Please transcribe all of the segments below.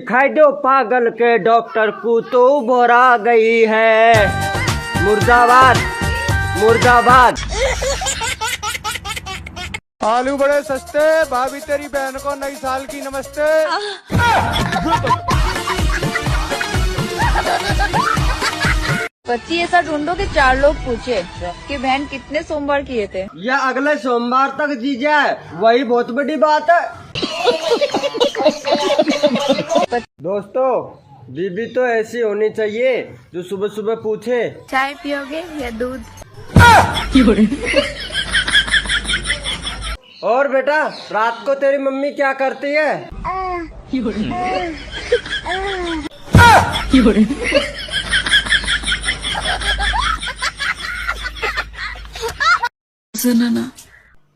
दिखाई दो पागल के डॉक्टर को तो बोरा गई है। मुर्दाबाद मुर्दाबाद। आलू बड़े सस्ते, भाभी तेरी बहन को नई साल की नमस्ते। बच्ची ऐसा ढूंढो कि 4 लोग पूछे कि बहन कितने सोमवार किए थे। या अगले सोमवार तक जी जाए वही बहुत बड़ी बात है। दोस्तों, बीबी तो ऐसी होनी चाहिए जो सुबह सुबह पूछे चाय पियोगे या दूध। और बेटा, रात को तेरी मम्मी क्या करती है? सुनो ना।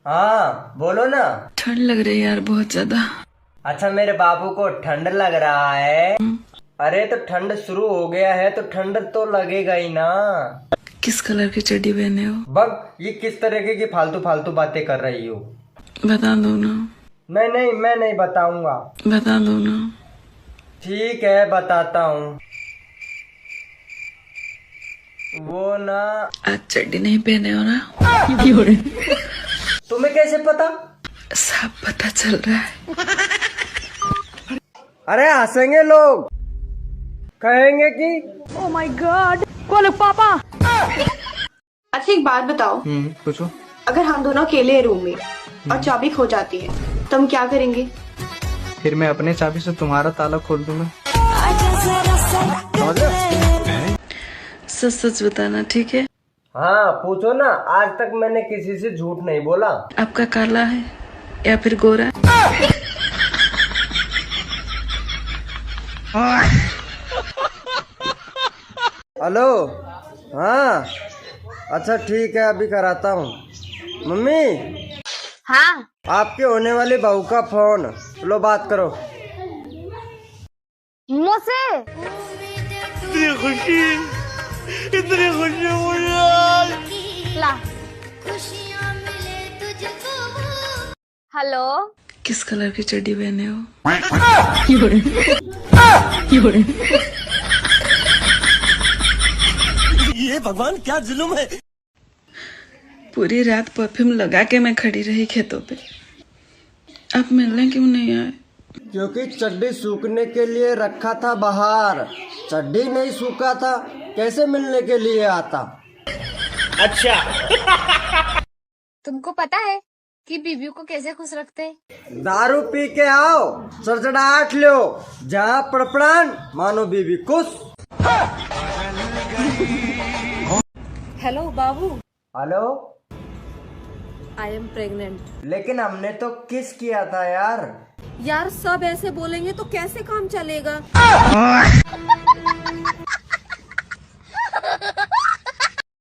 हाँ बोलो ना। ठंड लग रही है यार बहुत ज्यादा। अच्छा, मेरे बाबू को ठंड लग रहा है। अरे तो ठंड शुरू हो गया है तो ठंड तो लगेगा ही ना। किस कलर की चड्डी पहने हो? बग, ये किस तरीके की फालतू फालतू बातें कर रही हो? बता दो ना। नहीं, मैं नहीं बताऊंगा। बता दो ना। ठीक है, बताता हूँ। वो ना, आज चड्डी नहीं पहने हो ना? तुम्हें कैसे पता? सब पता चल रहा है। अरे हंसेंगे लोग, कहेंगे कि ओह माय गॉड, कॉल पापा। अच्छा एक बात बताओ, पूछो। अगर हम दोनों अकेले हैं रूम में और चाबी खो जाती है तो हम क्या करेंगे? फिर मैं अपने चाबी से तुम्हारा ताला खोल दूंगा। सच सच बताना, ठीक है? हाँ पूछो ना। आज तक मैंने किसी से झूठ नहीं बोला। आपका काला है या फिर गोरा? हेलो। हाँ अच्छा ठीक है, अभी कराता हूँ। मम्मी, हाँ आपके होने वाली बहू का फोन। लो बात करो। मुझसे इतनी खुशी मुझे। ला। हेलो, किस कलर की चड्डी पहने हो? ये भगवान क्या जुल्म है। पूरी रात परफ्यूम लगा के मैं खड़ी रही खेतों पे। आप मिलने क्यों नहीं आए? क्योंकि चड्डी सूखने के लिए रखा था बाहर। चड्डी नहीं सूखा था, कैसे मिलने के लिए आता? अच्छा। तुमको पता है कि बीबी को कैसे खुश रखते हैं? दारू पी के आओ, सरचड़ाहट लो, जहाँ पड़पड़ान मानो बीबी खुश। Hello Babu, hello. I am pregnant. लेकिन हमने तो किस किया था यार। यार सब ऐसे बोलेंगे तो कैसे काम चलेगा?